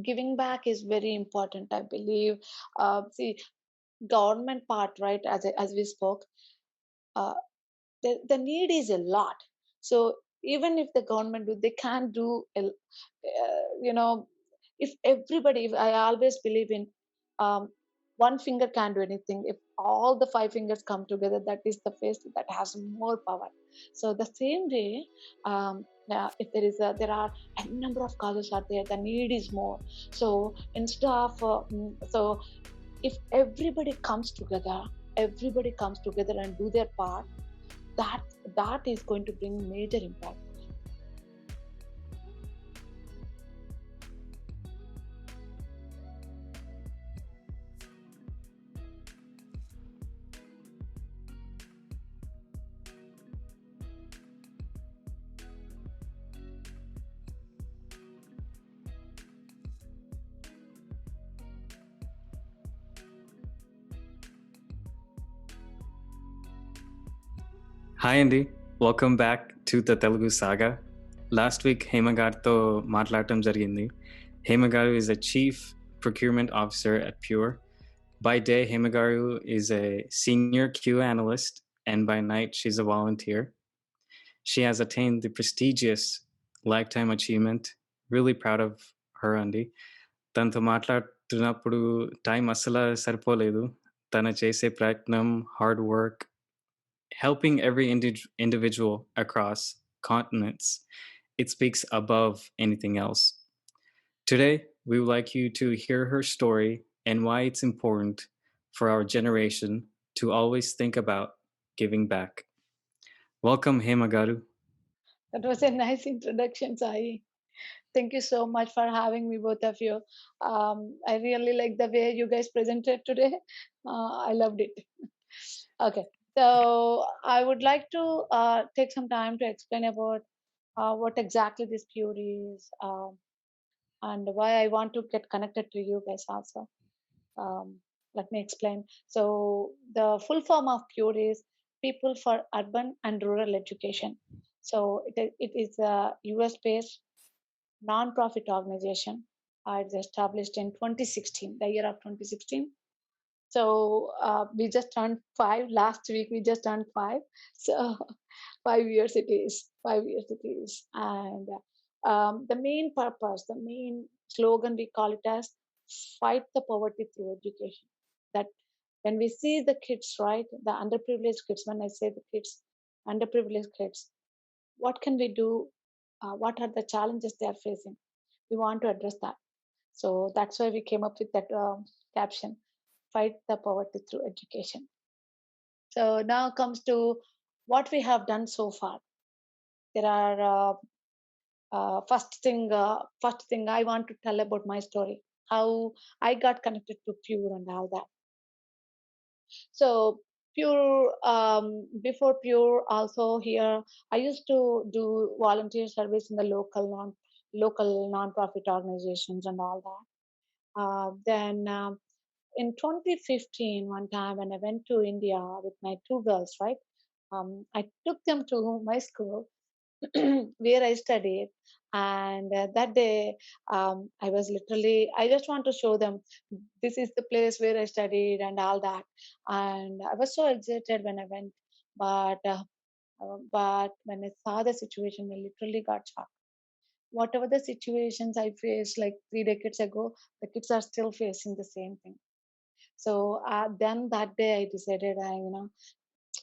giving back is very important, I believe. See, government part, right? As we spoke, uh, the need is a lot. So even if the government do, they can't do you know, if everybody, if I always believe in, um, one finger can't do anything. If all the five fingers come together, that is the face that has more power. So the same way, if there are a number of causes are there, the need is more. So instead of so if everybody comes together and do their part, that that is going to bring major impact. Hi Andy, welcome back to the Telugu Saga. Last week Hemagarto మాట్లాడటం జరిగింది. Hemagaru is a chief procurement officer at Pure. By day, Hemagaru is a senior QA analyst, and by night, she's a volunteer. She has attained the prestigious lifetime achievement. Really proud of her, Andy. తనతో మాట్లాడుతున్నప్పుడు time అస్సలు సరిపోలేదు. తను చేసే ప్రయత్నం, hard work, helping every individual across continents, it speaks above anything else. Today, we would like you to hear her story and why it's important for our generation to always think about giving back. Welcome, Hemagaru. That was a nice introduction, Sai. Thank you so much for having me, both of you. I really like the way you guys presented today. I loved it. Okay, so I would like to take some time to explain about what exactly this Pure is, and why I want to get connected to you guys also. Um, Let me explain. So the full form of Pure is People for Urban and Rural Education. So it is a US based non-profit organization. It's established in 2016, the year of 2016. So we just turned five last week. We just turned five. So 5 years it is. 5 years it is. And the main purpose, the main slogan, we call it as fight the poverty through education. That when we see the kids, right, the underprivileged kids, when I say the kids, underprivileged kids, what can we do? What are the challenges they are facing? We want to address that. So that's why we came up with that caption, fight the poverty through education. So now comes to what we have done so far. There are first thing I want to tell about my story, how I got connected to Pure and all that. So Pure, before Pure, also here, I used to do volunteer service in the local non-profit organizations and all that. Then in 2015, one time when I went to India with my two girls, right? I took them to my school where I studied. And that day, I just want to show them this is the place where I studied and all that. And I was so excited when I went. But when I saw the situation, I literally got shocked. Whatever the situations I faced like 3 decades ago, the kids are still facing the same thing. So then that day I decided,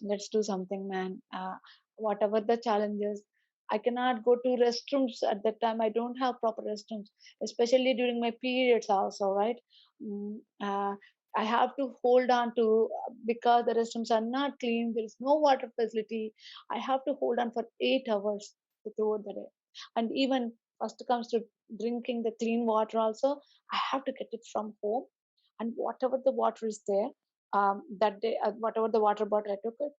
let's do something, man. Whatever the challenges, I cannot go to restrooms at that time. I don't have proper restrooms, especially during my periods also, right? Mm, uh, I have to hold on to because the restrooms are not clean. There is no water facility. I have to hold on for 8 hours throughout the day, and even first comes to drinking the clean water also, I have to get it from home, and whatever the water is there, that day, whatever the water bottle I took it,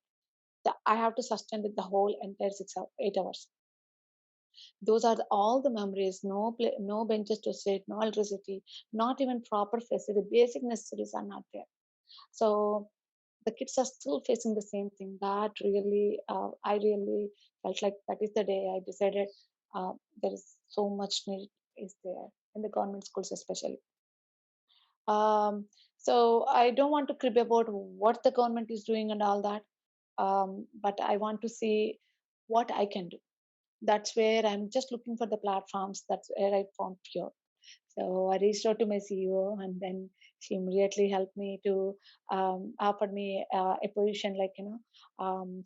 I have to sustain it the whole entire 8 hours. Those are all the memories. No benches to sit, no electricity, not even proper facility. Basic necessities are not there. So the kids are still facing the same thing. That really, I really felt like that is the day I decided there is so much need is there. in the government schools especially. Um, so I don't want to crib about what the government is doing and all that, but I want to see what I can do. That's where I'm just looking for the platforms. That's where I found Pure. So I reached out to my CEO, and then she immediately helped me to offer me a position. Like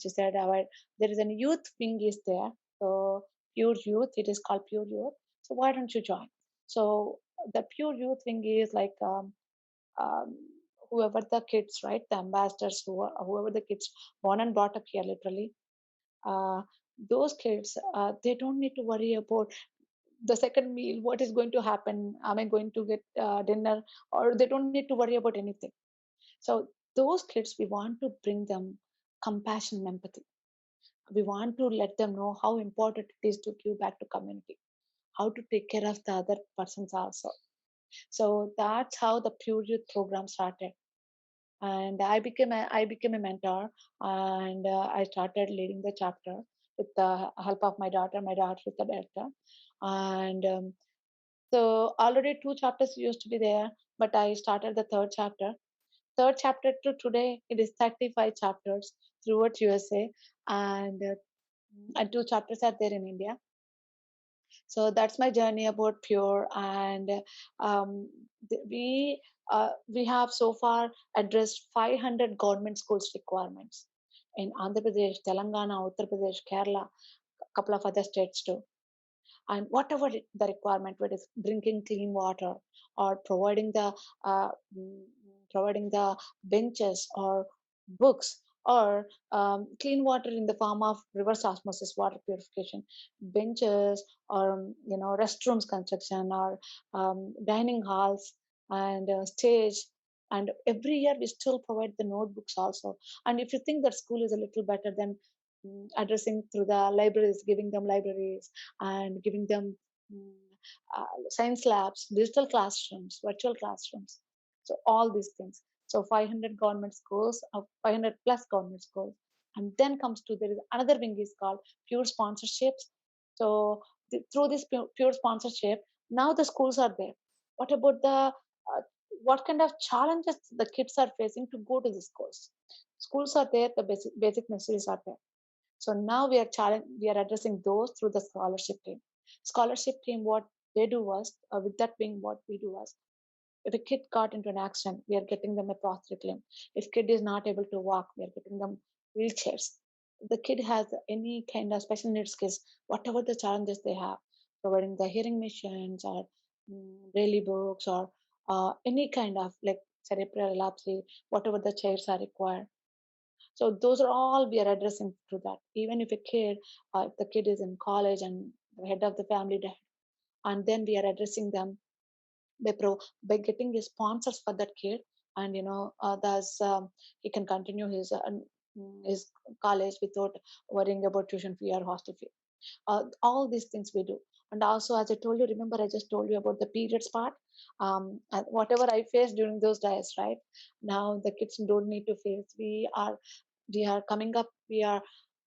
she said, there is a youth wing is there. So Pure Youth, it is called Pure Youth. So why don't you join? So the Pure Youth wing is like um, whoever the kids, right? The ambassadors, whoever the kids born and brought up here, literally. Uh, those kids, they don't need to worry about the second meal, what is going to happen, am I going to get dinner, or they don't need to worry about anything. So those kids, we want to bring them compassion and empathy. We want to let them know how important it is to give back to community, how to take care of the other persons also. So that's how the Pure Youth program started, and I became a mentor, and I started leading the chapter with the help of my daughter. My daughter is the director, and so already two chapters used to be there, but I started the third chapter. Third chapter to today, it is 35 chapters throughout USA, and two chapters are there in India. So that's my journey about Pure, and um, we have so far addressed 500 government schools requirements in Andhra Pradesh, Telangana, Uttar Pradesh, Kerala, a couple of other states too. And whatever the requirement, whether it's drinking clean water or uh, mm, providing the benches or books, or clean water in the form of reverse osmosis water purification, benches, or restrooms construction, or dining halls, and stage. And every year we still provide the notebooks also. And if you think that school is a little better, then addressing through the libraries, giving them libraries, and giving them mm, science labs, digital classrooms, virtual classrooms. So all these things. So 500 government schools, 500 plus government schools, and then comes to there is another wing is called pure sponsorships. So through this pure sponsorship, now the schools are there. What about the what kind of challenges the kids are facing to go to the schools? Schools are there, the basic necessities are there. So now we are addressing those through the scholarship team. Scholarship team, what they do was, with that wing, what we do was, if a kid got into an accident, we are getting them a prosthetic limb. If kid is not able to walk, we are getting them wheelchairs. If the kid has any kind of special needs kids, whatever the challenges they have, providing the hearing machines, or daily books, or any kind of like cerebral epilepsy, whatever the chairs are required. So those are all we are addressing through that. Even if a kid, if the kid is in college and the head of the family died, and then we are addressing them by getting the sponsors for that kid, and thus he can continue his college without worrying about tuition fee or hostel fee. All these things we do. And also, as I told you, remember I just told you about the periods part. And whatever I faced during those days, right? Now the kids don't need to face. We are coming up. I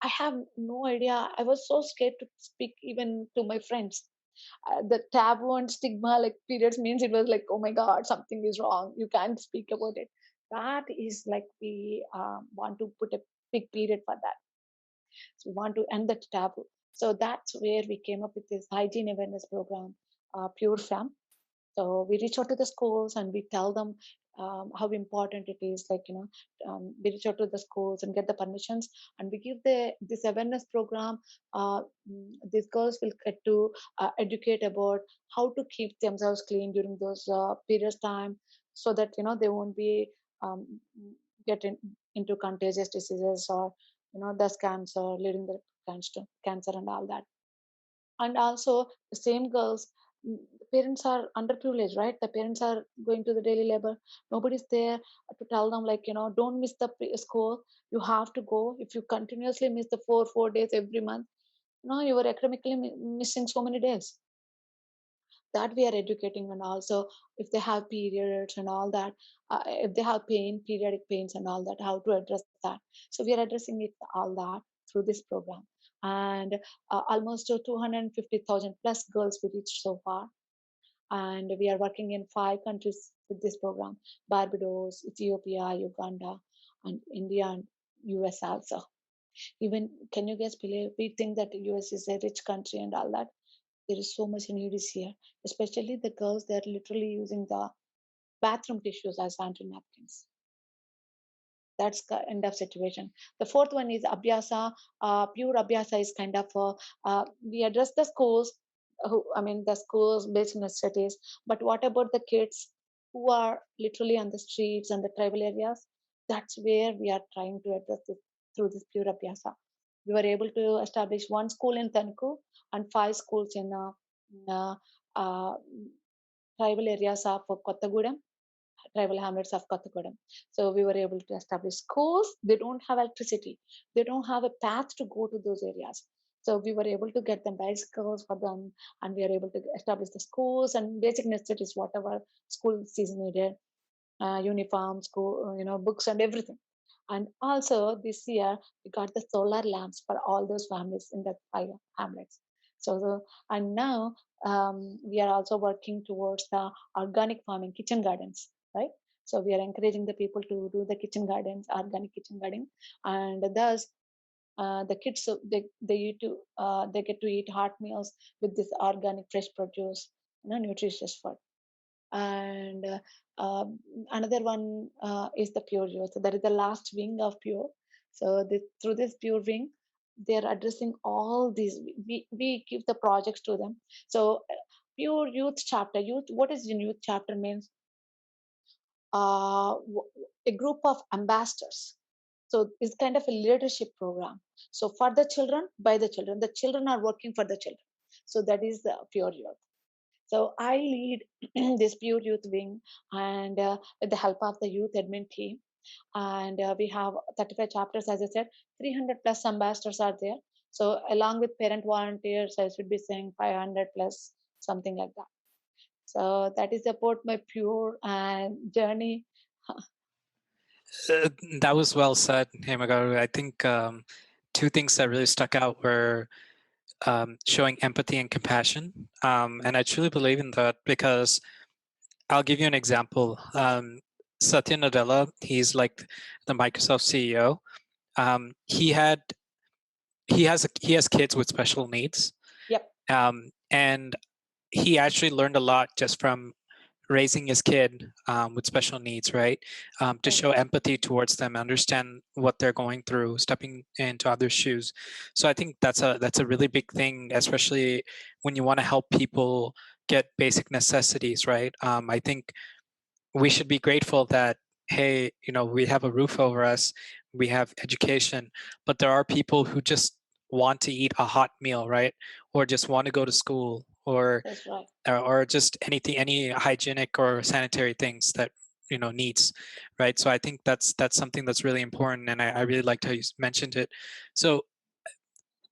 have no idea. I was so scared to speak even to my friends. The taboo and stigma, like periods, means it was like, oh my god, something is wrong, you can't speak about it. That is like we want to put a big period for that. So we want to end that taboo. So that's where we came up with this hygiene awareness program, Pure Fam. So we reach out to the schools and we tell them how important it is. Like we reach out to the schools and get the permissions, and we give this awareness program. These girls will get to educate about how to keep themselves clean during those periods time, so that they won't be um, getting into contagious diseases, or thus cancer, leading the cancer and all that. And also the same girls, the parents are underprivileged, right? The parents are going to the daily labor. Nobody's there to tell them, like, don't miss the school, you have to go. If you continuously miss the four days every month, you are academically missing so many days. That we are educating. And also, if they have periods and all that, if they have periodic pains and all that, how to address that. So we are addressing it all that through this program. And almost 250,000 plus girls we reached so far. and we are working in 5 countries with this program: Barbados, Ethiopia, Uganda, and India, and US also. Even, can you guys believe, we think that US is a rich country and all that. There is so much need is here, especially the girls. They're literally using the bathroom tissues as sanitary napkins. That's kind of situation. The fourth one is abhyasa. Pure abhyasa is kind of we address the schools, who, I mean, the schools based necessities. But what about the kids who are literally on the streets and the tribal areas? That's where we are trying to address it through this pure abhyasa. We were able to establish one school in Tanku and 5 schools in uh, tribal areas of Kottagudem, tribal hamlets of Kottagudem. So we were able to establish schools. They don't have electricity. They don't have a path to go to those areas. So we were able to get them bicycles for them, and we are able to establish the schools and basic necessities, whatever schools is needed, uniforms, school, books and everything. And also this year we got the solar lamps for all those families in the 5 hamlets. And now we are also working towards the organic farming, kitchen gardens, right? So we are encouraging the people to do the kitchen gardens, organic kitchen gardening, and thus the kids, they get to eat hot meals with this organic fresh produce, nutritious food. And another one is the pure youth. So that is the last wing of pure. So through this pure wing, they're addressing all these. We give the projects to them. So pure youth chapter. Youth. What is the youth chapter means? A group of ambassadors. So it's kind of a leadership program. So for the children, by the children are working for the children. So that is the pure youth. So I lead this Pure Youth Wing, and with the help of the youth admin team. And we have 35 chapters, as I said, 300 plus ambassadors are there. So along with parent volunteers, I should be saying 500 plus, something like that. So that is about my Pure and journey. Uh, that was well said, Hemagaru. I think two things that really stuck out were showing empathy and compassion. And I truly believe in that because I'll give you an example. Satya Nadella, he's like the Microsoft CEO. He has kids with special needs. Yep. And he actually learned a lot just from raising his kid with special needs, right? To show empathy towards them, understand what they're going through, stepping into others' shoes. So I think that's a really big thing, especially when you want to help people get basic necessities, right? I think we should be grateful that, hey, we have a roof over us, we have education, but there are people who just want to eat a hot meal, right? Or just want to go to school, or That's right. or just any hygienic or sanitary things that needs, right? So I think that's something that's really important, and I really liked how you mentioned it. So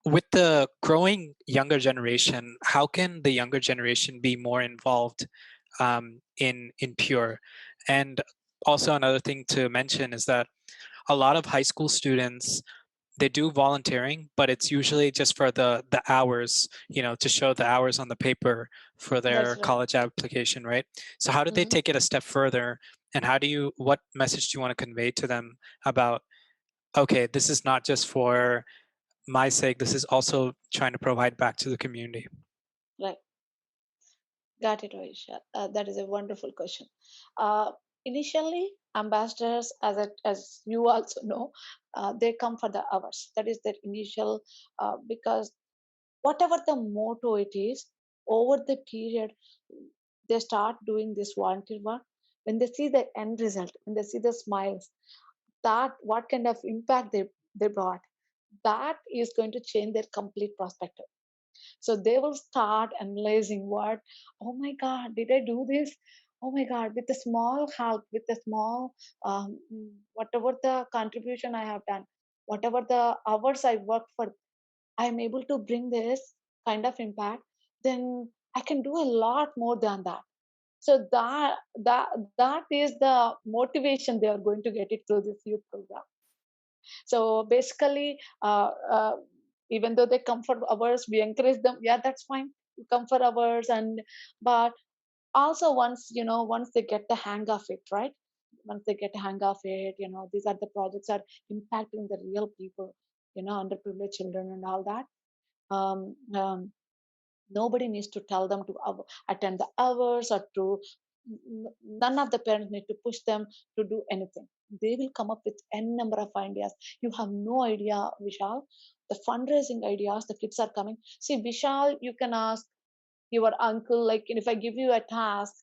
with the growing younger generation, how can the younger generation be more involved in Pure? And also another thing to mention is that a lot of high school students, they do volunteering, but it's usually just for the hours, to show the hours on the paper for their That's right. college application, right? So how do they take it a step further, and what message do you want to convey to them about, okay, this is not just for my sake, this is also trying to provide back to the community? Right. Got it, Aisha. That is a wonderful question. Initially, ambassadors, as you also know, they come for the hours. That is their initial, because whatever the motto it is, over the period, they start doing this volunteer work. When they see the end result, when they see the smiles, that what kind of impact they brought, that is going to change their complete perspective. So they will start analyzing what, oh my God, did I do this? Oh my God, with a small help, with a small, whatever the contribution I have done, whatever the hours I worked for, I'm able to bring this kind of impact, then I can do a lot more than that. So that is the motivation they are going to get it through this youth program. So basically, even though they come for hours, we encourage them. Yeah, that's fine. You come for hours, but Also, once they get the hang of it, right? Once they get a hang of it, these are the projects are impacting the real people, underprivileged children and all that. Um, um, Nobody needs to tell them to attend the hours or to none of the parents need to push them to do anything. They will come up with n number of ideas. You have no idea, Vishal, the fundraising ideas the kids are coming. See, Vishal, you can ask your uncle, like, if I give you a task,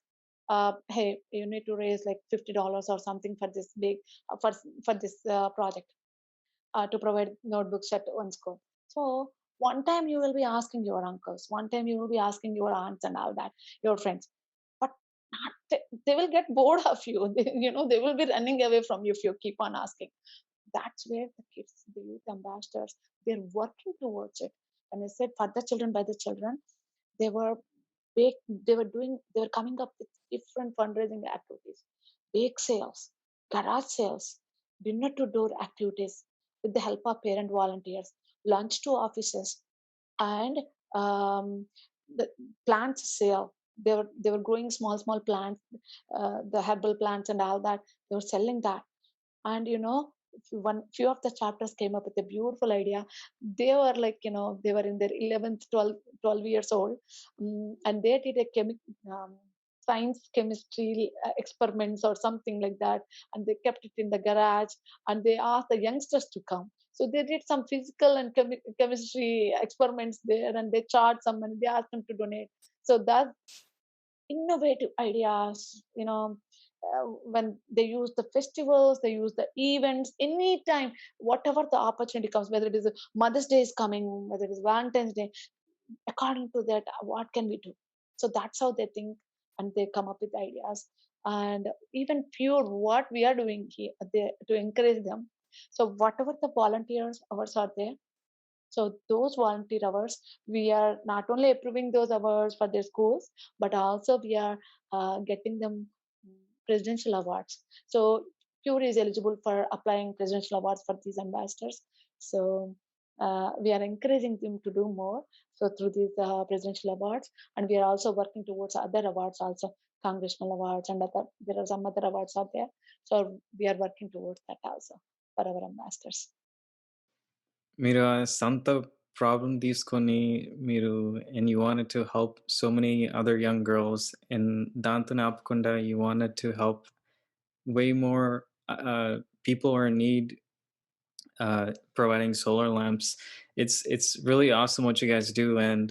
hey, you need to raise like $50 or something for this big for this project, to provide notebooks at one school. So one time you will be asking your uncles, one time you will be asking your aunts and all that, your friends, but not, they will get bored of you. They will be running away from you if you keep on asking. That's where the kids, the youth ambassadors, they're working towards it. And I said, for the children, by the children, they were big, they were coming up with different fundraising activities, bake sales, garage sales, dinner to door activities with the help of parent volunteers, lunch to offices, and um, the plants sale. They were growing small plants, the herbal plants and all that. They were selling that. And one few of the chapters came up with a beautiful idea. They were like, they were in their 11th 12 years old. And they did a um, science chemistry experiments or something like that, and they kept it in the garage, and they asked the youngsters to come. So they did some physical and chemistry experiments there, and they charged some money. They asked them to donate. So that innovative ideas, when they use the festivals, they use the events, anytime, whatever the opportunity comes, whether it is Mother's Day is coming, whether it is Valentine's Day, according to that, what can we do? So that's how they think, and they come up with ideas. And even pure what we are doing here to encourage them. So whatever the volunteers hours are there, so those volunteer hours, we are not only approving those hours for their schools, but also we are getting them presidential awards. So Pure is eligible for applying presidential awards for these ambassadors. So we are encouraging them to do more. So through these presidential awards, and we are also working towards other awards also, congressional awards and other. There are some other awards out there. So we are working towards that also for our ambassadors. మీరు ఆ సొంత problem తీసుకొని మీరు and you wanted to help so many other young girls and దాంతోనే ఆపకుండా you wanted to help way more people are in need, providing solar lamps. It's really awesome what you guys do, and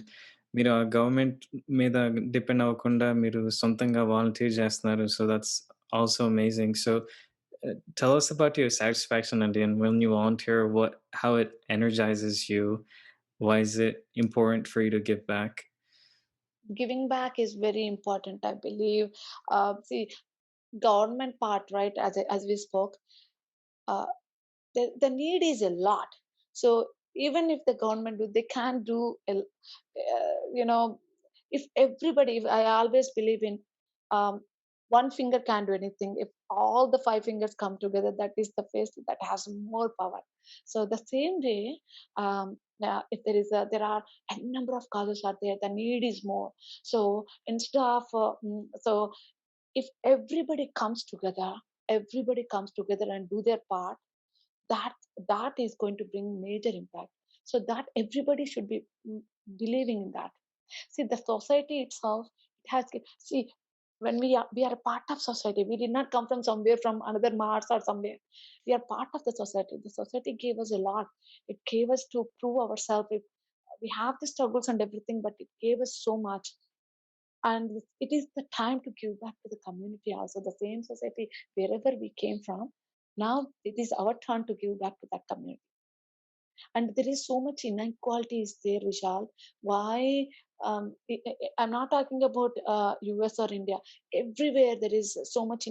మీరు ఆ government మీద depend అవ్వకుండా మీరు సొంతంగా volunteer చేస్తున్నారు. So that's also amazing. So tell us about your satisfaction, Andy, and when you volunteer, how it energizes you. Why is it important for you to give back? Giving back is very important, I believe. See, government part, right? As we spoke, uh, the need is a lot. So even if the government do, they can't do. You know, if everybody, if I always believe in, um, one finger can't do anything. If all the five fingers come together, that is the face that has more power. So the same way, if there are a number of causes are there, the need is more. So instead of so if everybody comes together and do their part, that that is going to bring major impact. So that everybody should be believing in that. See, the society itself, it has see, when we are a part of society. We did not come from somewhere, from another Mars or somewhere. We are part of the society. The society gave us a lot. It gave us to prove ourselves. We have the struggles and everything, but it gave us so much. And it is the time to give back to the community also, the same society wherever we came from. Now it is our turn to give back to that community. And there is so much inequality is there, Vishal. Why? I'm not talking about US or India. Everywhere there is so much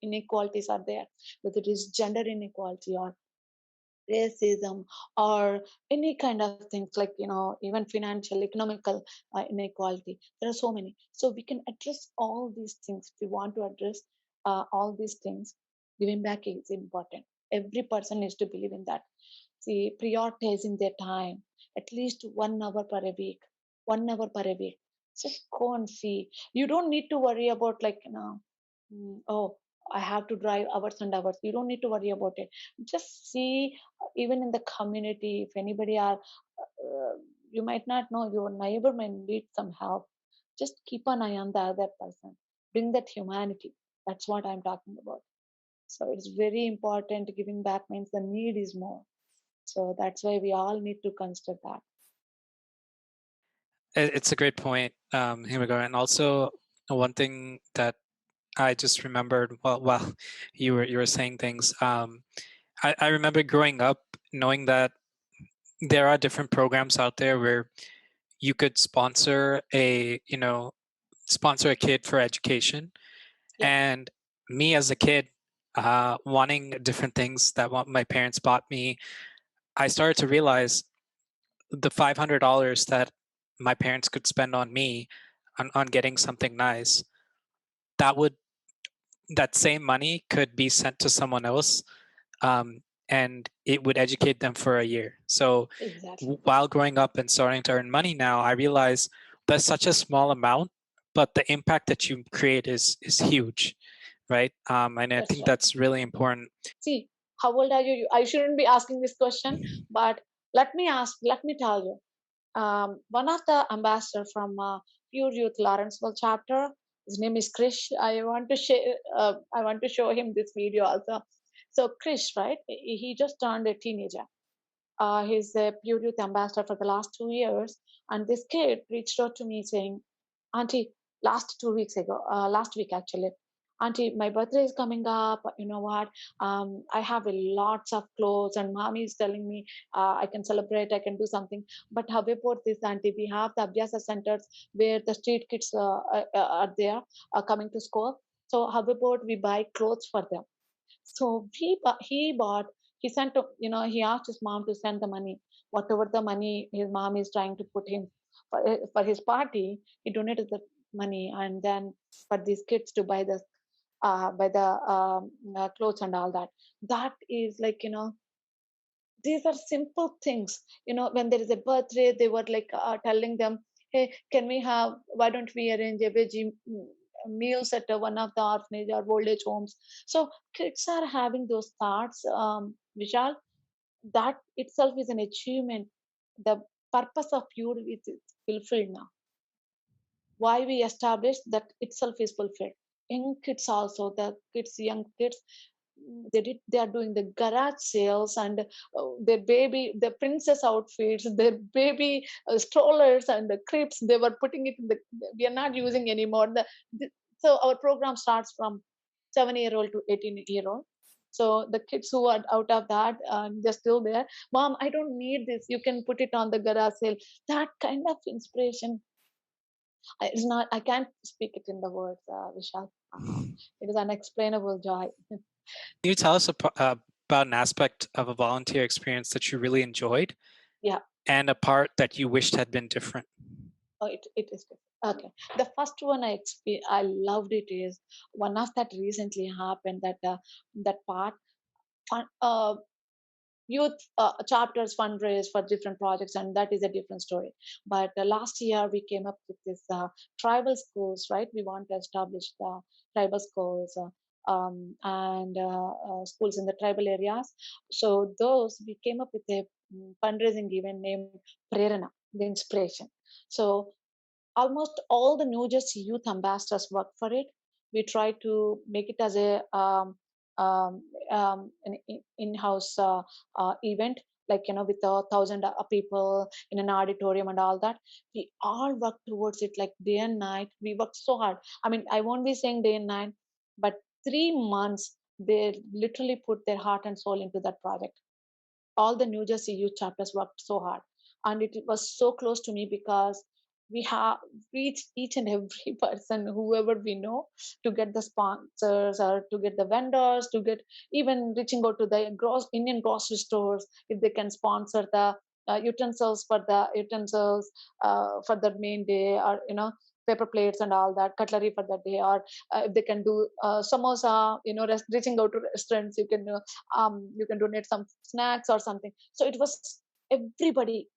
inequalities are there, whether it is gender inequality or racism or any kind of things, like even financial economical inequality. There are so many. So we can address all these things. If we want to address all these things, giving back is important. Every person needs to believe in that. See, prioritizing their time, at least 1 hour per a week, 1 hour per a week. Just go and see. You don't need to worry about like, oh, I have to drive hours and hours. You don't need to worry about it. Just see, even in the community, if anybody are, you might not know, your neighbor might need some help. Just keep an eye on the other person. Bring that humanity. That's what I'm talking about. So it's very important. Giving back means the need is more. So that's why we all need to consider that. It's a great point, Himagara. And also one thing that I just remembered while you were saying things. I remember growing up knowing that there are different programs out there where you could sponsor a kid for education. Yeah. And me as a kid, wanting different things that what my parents bought me, I started to realize the $500 that my parents could spend on me on getting something nice, that same money could be sent to someone else, and it would educate them for a year. So Exactly. while growing up and starting to earn money now, I realize that's such a small amount, but the impact that you create is huge, right? And I That's think right. that's really important. See, how old are you? I shouldn't be asking this question, but let me tell you. One of the ambassador from Pure Youth Lawrenceville chapter, his name is Krish. I want to show him this video also. So Krish, right? He just turned a teenager. He's a Pure Youth ambassador for the last 2 years, and this kid reached out to me saying, "Auntie, last week actually, Auntie, my birthday is coming up. You know what? I have a lots of clothes, and mommy is telling me I can celebrate, I can do something. But how about this, Auntie? We have the Abhyasa centers where the street kids are there, coming to school. So how about we buy clothes for them?" So he sent, he asked his mom to send the money, whatever the money his mom is trying to put him for his party, he donated the money, and then for these kids to buy the clothes and all that. That is like, these are simple things. When there is a birthday, they were like telling them, hey, can we have, why don't we arrange a veggie meals at one of the orphanage or old age homes? So kids are having those thoughts, Vishal. That itself is an achievement. The purpose of you is fulfilled now. Why we established that itself is fulfilled. Young kids also, young kids, they are doing the garage sales, and their baby, the princess outfits, their baby strollers and the cribs, they were putting it in we are not using anymore. So our program starts from 7-year-old to 18-year-old. So the kids who are out of that, they're still there. Mom, I don't need this. You can put it on the garage sale. That kind of inspiration, it's not. I can't speak it in the words, Vishal. It is unexplainable joy. Can you tell us about an aspect of a volunteer experience that you really enjoyed? Yeah. And a part that you wished had been different? Oh, it is different. Okay. The first one I loved it is one of that recently happened, that part, fun, youth chapters fundraise for different projects, and that is a different story. But last year we came up with this tribal schools, right? We want to establish the tribal schools, and schools in the tribal areas. So those, we came up with a fundraising event named Prerana, the inspiration. So almost all the New Jersey youth ambassadors work for it. We try to make it as a an in-house event, like, with 1,000 people in an auditorium and all that. We all work towards it like day and night. We work so hard. I mean, I won't be saying day and night, but 3 months they literally put their heart and soul into that project. All the New Jersey youth chapters worked so hard, and it was so close to me because we have reached each and every person, whoever we know, to get the sponsors or to get the vendors, to get, even reaching out to the Indian grocery stores if they can sponsor the utensils for the main day, or paper plates and all that cutlery for the day, or if they can do samosa, reaching out to restaurants, you can donate some snacks or something. So it was everybody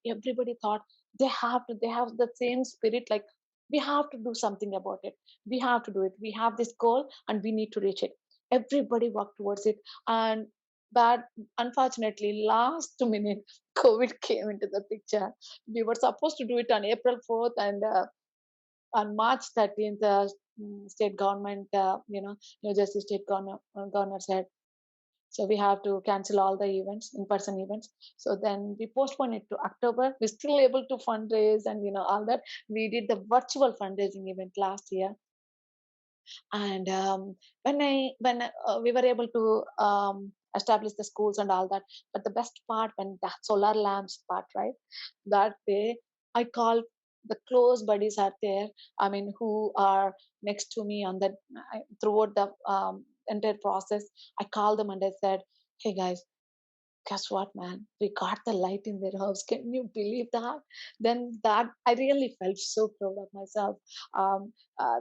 thought they have the same spirit, like We have to do something about it. We have to do it. We have this goal and we need to reach it. Everybody work towards it. And but unfortunately, last minute, COVID came into the picture. We were supposed to do it on April 4th, and on March 13th, state government, New Jersey state governor said, so we have to cancel all the events, in-person events. So then we postponed it to October. We're still able to fundraise and all that. We did the virtual fundraising event last year, and when we were able to establish the schools and all that. But the best part, when the solar lamps part, right, that day I called, the close buddies are there, I mean, who are next to me on that, throughout the entire process. I called them and I said, hey guys, guess what, man, we got the light in their house. Can you believe that? Then that I really felt so proud of myself. um, uh,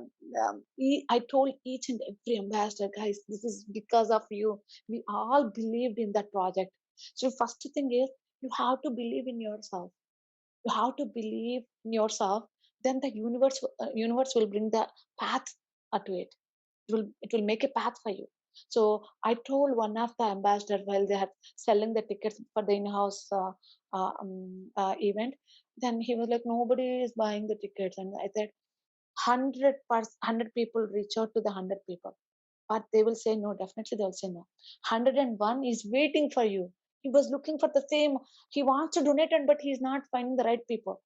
I told each and every ambassador, guys, this is because of you. We all believed in that project. So first thing is, you have to believe in yourself. You have to believe in yourself. Then the universe will bring the path to it. It will make a path for you. So I told one of the ambassadors, while they are selling the tickets for the in-house event, then he was like, nobody is buying the tickets. And I said, 100 people, reach out to the 100 people, but they will say no. Definitely they will say no. 101 is waiting for you. He was looking for the same. He wants to donate it, but he's not finding the right people.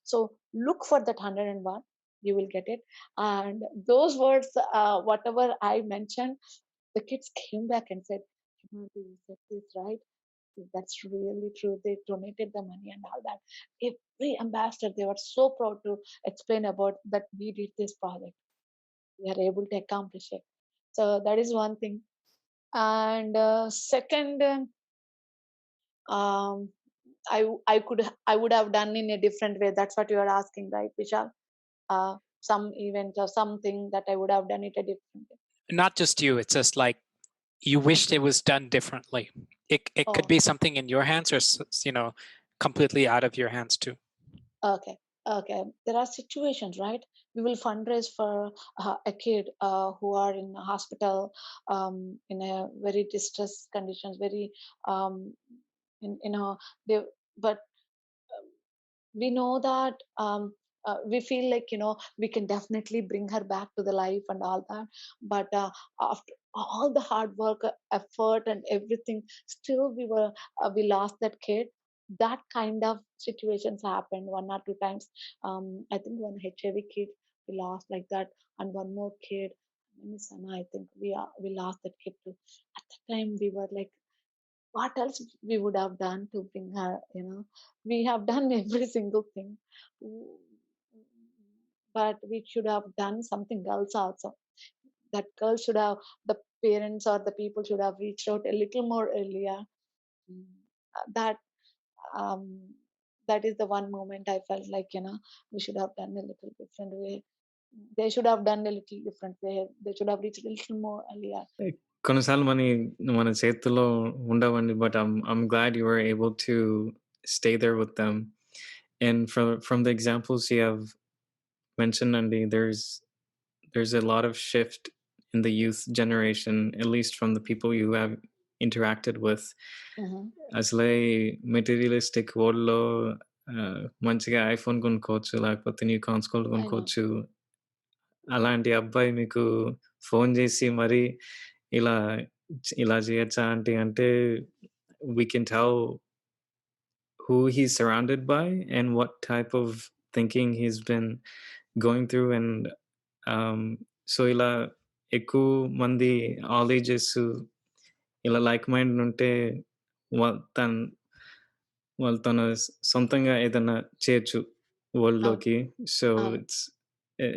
So look for that 101. You will get it. And those words, whatever I mentioned, the kids came back and said, "Himati, you said this right. That's really true. They donated the money and all that." Every ambassador, they were so proud to explain about that we did this project. We are able to accomplish it. So that is one thing. And second, um, I would have done in a different way. That's what you are asking, right, Vishal? Some event or something that I would have done it a different way. Not just you, it's just like you wished it was done differently. It could Oh, be something in your hands or completely out of your hands too. okay. Okay. There are situations, right? We will fundraise for a kid who are in a hospital, in a very distressed conditions, very, um, they, but we know that, we feel like, we can definitely bring her back to the life and all that. But after all the hard work, effort and everything, still we lost that kid. That kind of situations happened 1 or 2 times. I think one HIV kid we lost like that, and one more kid, Miss Anna, I think we lost that kid too. At the time we were like, what else we would have done to bring her, we have done every single thing. Mm, but we should have done something else also. That girl should have, the parents or the people should have reached out a little more earlier. Mm, that um that is the one moment I felt like, we should have done a little different way. They should have done a little different way. They should have reached a little more earlier. కొన్నిసార్లు మన చేతుల్లో ఉండవండి. But I'm glad you were able to stay there with them. And from the examples you have mentioned, Andy, there's a lot of shift in the youth generation, at least from the people you have interacted with. Mhm. అసలే materialistic వరల్డ్‌లో మంచిగా iPhone కొనుక్కోవచ్చు, లేకపోతే new console I know. కొనుక్కోవచ్చు. అలాంటి అబ్బాయి మీకు phone చేసి మరి ఇలా ఇలా చేయొచ్చా ఆంటీ అంటే, we can tell who he's surrounded by and what type of thinking he's been going through. And so ఇలా ఎక్కువ మంది ఆల్ ఏజెస్ ఇలా లైక్ మైండ్ ఉంటే వా తన్ వాళ్ళు తన సొంతంగా ఏదన్నా చేయొచ్చు అవును. వరల్డ్‌లోకి. సో అవును.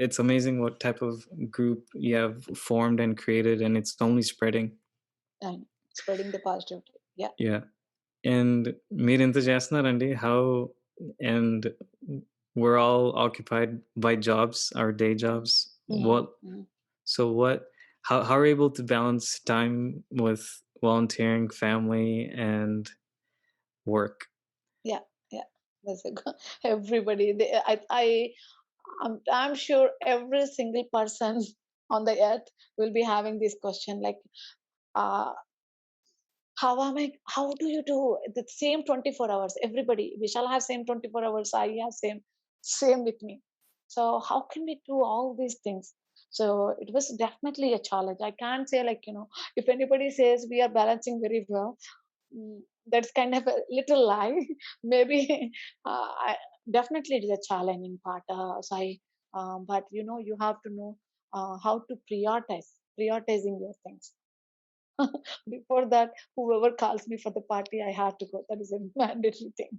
it's amazing what type of group you have formed and created, and it's only spreading. అవును. Spreading the positivity. Yeah. Yeah. And మీరెంత చేస్తున్నారండి? How, and we're all occupied by jobs, our day jobs. What Mhm. So how are you able to balance time with volunteering, family, and work? Yeah, yeah. That's a good. Everybody, I'm sure every single person on the earth will be having this question like, uh, how do you do the same 24 hours? Everybody, we shall have same 24 hours. I have same with me. So how can we do all these things? So it was definitely a challenge. I can't say like, if anybody says we are balancing very well, mm, that's kind of a little lie. Maybe I, definitely it is a challenging part. But you have to know how to prioritizing your things. Before that, whoever calls me for the party, I have to go. That is a mandatory thing.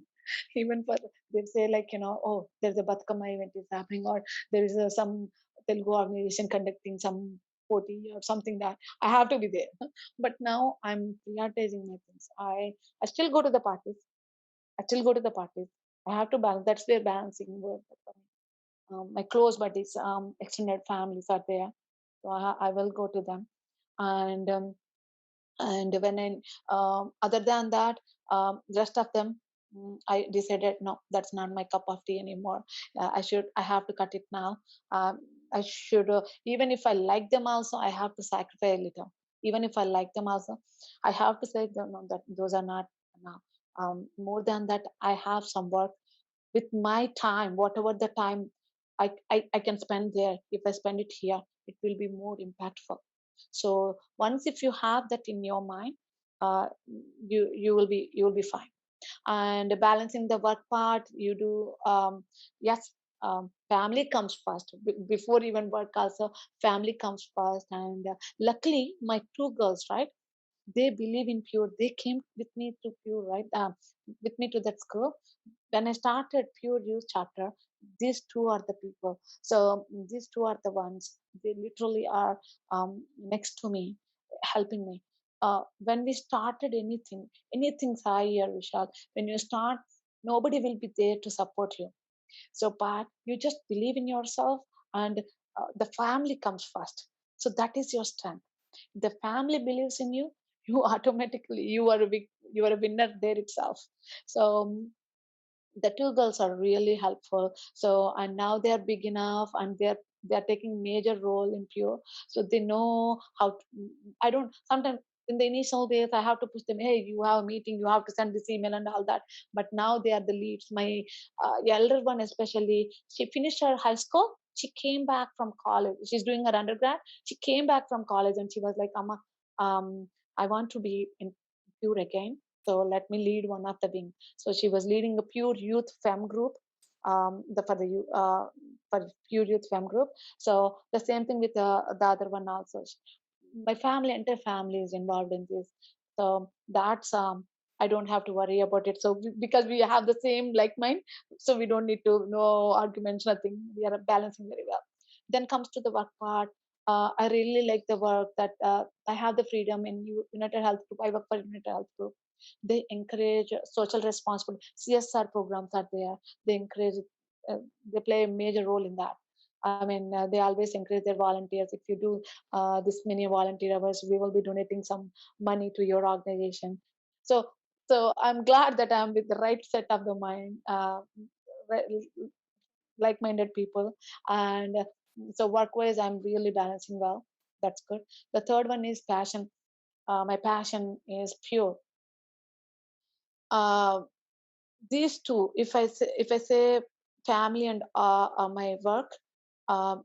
Even for they say like, oh, there's a Batkama event is happening, or there is some Telugu organization conducting some party or something, that I have to be there. But now I'm prioritizing my things. I still go to the parties. I still go to the parties. I have to balance. That's where balancing work. My close buddies, extended families are there, so I will go to them. And when other than that, rest of them, I decided no, that's not my cup of tea anymore. I have to cut it now. I should, even if I like them also, I have to sacrifice a little. Even if I like them also, I have to say no, that those are not enough. More than that, I have some work with my time. Whatever the time I can spend there, if I spend it here, it will be more impactful. So once if you have that in your mind, uh, you will be fine. And balancing the work part, you do, yes, family comes first. Before even work also, family comes first. And luckily my two girls, right, they believe in Pure. They came with me to Pure, right, with me to that school. When I started Pure Youth chapter, these two are the people. So these two are the ones. They literally are next to me, helping me. When we started anything, Sai or Vishal, when you start, nobody will be there to support you. So, but you just believe in yourself, and the family comes first. So that is your strength. The family believes in you, you automatically, you are a winner there itself. So the two girls are really helpful. So and now they are big enough, and they're taking major role in Pure. So they know how to, I don't sometimes, in the initial days I have to push them, hey, you have a meeting, you have to send this email and all that. But now they are the leads. My elder one especially, she finished her high school, she came back from college, she's doing her undergrad. She came back from college and she was like, Amma, I want to be in Pure again, so let me lead one of the wing. So she was leading a Pure Youth Fem group, for Pure Youth Fem group. So the same thing with the other one also. My family, entire family is involved in this. So that's, I don't have to worry about it. So because we have the same like mind, so we don't need to no arguments, nothing. We are balancing very well. Then comes to the work part. I really like the work that I have the freedom in United Health Group. I work for United Health Group. They encourage social responsibility. CSR programs are there. They encourage, uh, they play a major role in that. I mean, they always encourage their volunteers. If you do this many volunteer hours, we will be donating some money to your organization. So, so I'm glad that I'm with the right set of the mind, like-minded people. And so work-wise, I'm really balancing well. That's good. The third one is passion. My passion is Pure. Uh, these two, if I say family and my work, uh,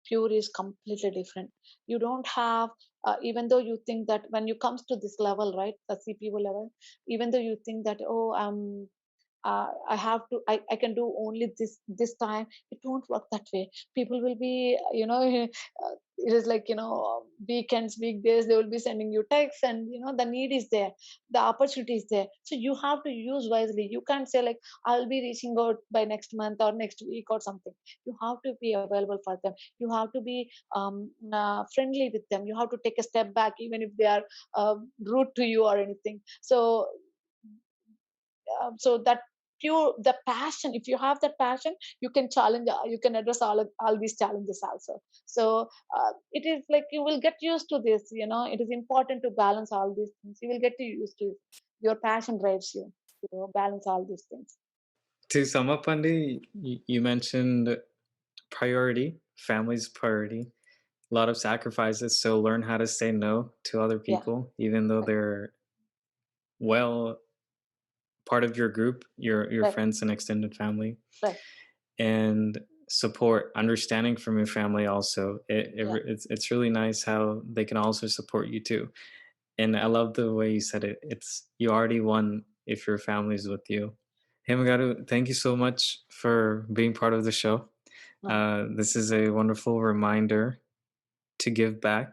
Pure is completely different. You don't have, even though you think that when you comes to this level, right, the CPO level, even though you think that, oh, I have to, I can do only this time, it won't work that way. People will be, it is like, weekends, weekdays, they will be sending you texts, and the need is there, the opportunity is there. So you have to use wisely. You can't say like, I'll be reaching out by next month or next week or something. You have to be available for them. You have to be friendly with them. You have to take a step back even if they are rude to you or anything. So so that pure, the passion, if you have that passion, you can challenge, you can address all these challenges also. So it is like you will get used to this. It is important to balance all these things. You will get used to it. Your passion drives you to balance all these things. To sum up, Andy, you mentioned priority. Family's priority. A lot of sacrifices. So learn how to say no to other Yeah. people, even though Right. they're well part of your group, your Right. friends and extended family, Right. and support, understanding from your family also. Yeah. It's really nice how they can also support you too. And I love the way you said it. It's you already won if your family's with you. Hey Magaru, thank you so much for being part of the show. No. This is a wonderful reminder to give back.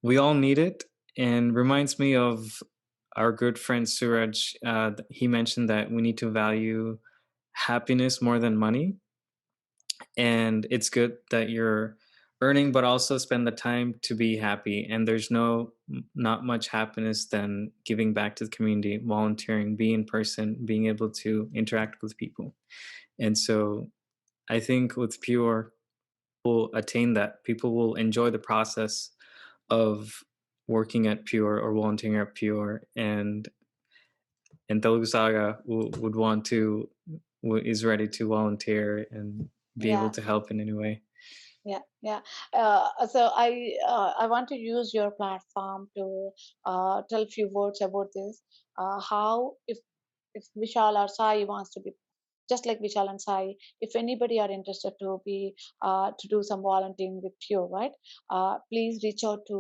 We all need it, and reminds me of our good friend Suraj. He mentioned that we need to value happiness more than money, and it's good that you're earning but also spend the time to be happy. And there's not much happiness than giving back to the community, volunteering, being in person, being able to interact with people. And so I think with Pure will attain that. People will enjoy the process of working at Pure or volunteering at Pure, and Telugu Saga would want to is ready to volunteer and be able Yeah. to help in any way. Yeah. So I want to use your platform to tell a few words about this. How if Vishal or Sai wants to be just like Vishal and Sai, if anybody are interested to be to do some volunteering with Pure, right? Please reach out to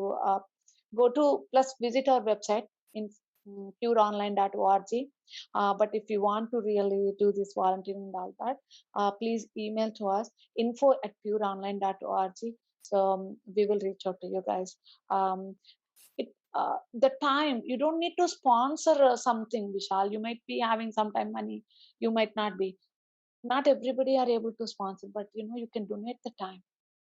go to plus visit our website in pureonline.org. But if you want to really do this volunteering and all that, please email to us info@pureonline.org. So we will reach out to you guys. It the time you don't need to sponsor something, Vishal. You might be having some time money, you might not be. Not everybody are able to sponsor, but you can donate the time,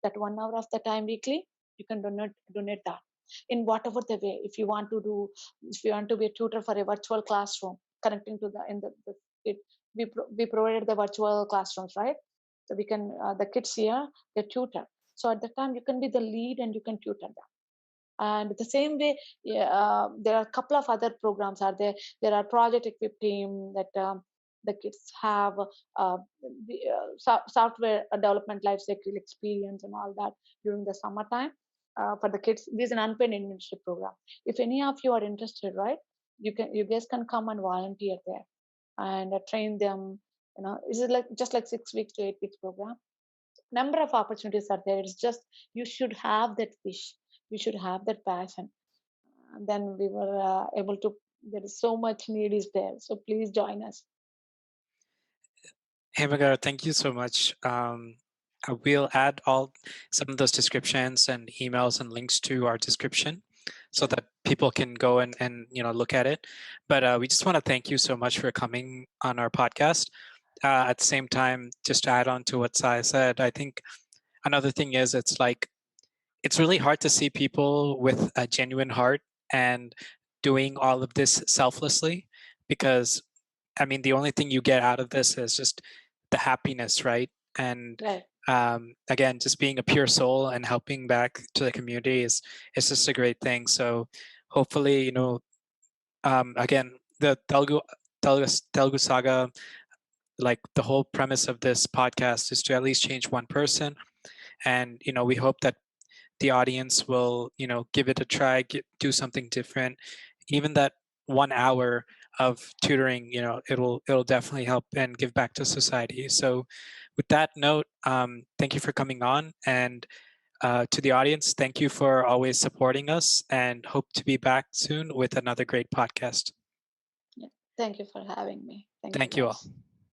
that 1 hour of the time weekly. You can donate that in whatever the way. If you want to be a tutor for a virtual classroom, connecting to the it we provided the virtual classrooms, right? So we can the kids here, they tutor. So at the time you can be the lead and you can tutor them. And the same way, yeah, there are a couple of other programs are there. There are project equipped team that the kids have software development life cycle experience and all that during the summertime for the kids. This is an unpaid internship program. If any of you are interested, right, you guys can come and volunteer there and train them. This is like just like 6 weeks to 8 weeks program. Number of opportunities are there. It's just you should have that wish, you should have that passion. Then we were able to. There is so much need is there, so please join us. Hey, Magara, thank you so much. We'll add some of those descriptions and emails and links to our description so that people can go and look at it. But we just want to thank you so much for coming on our podcast. At the same time, just to add on to what Sai said, I think another thing is it's really hard to see people with a genuine heart and doing all of this selflessly, because I mean, the only thing you get out of this is just the happiness, right? And Right. again, just being a pure soul and helping back to the community is just a great thing. So hopefully, again, the Telugu Saga, like the whole premise of this podcast is to at least change one person. And, we hope that the audience will, give it a try, do something different. Even that 1 hour of tutoring, it'll definitely help and give back to society. So with that note, thank you for coming on. And to the audience, thank you for always supporting us, and hope to be back soon with another great podcast. Yeah. Thank you for having me. Thank you you guys. all.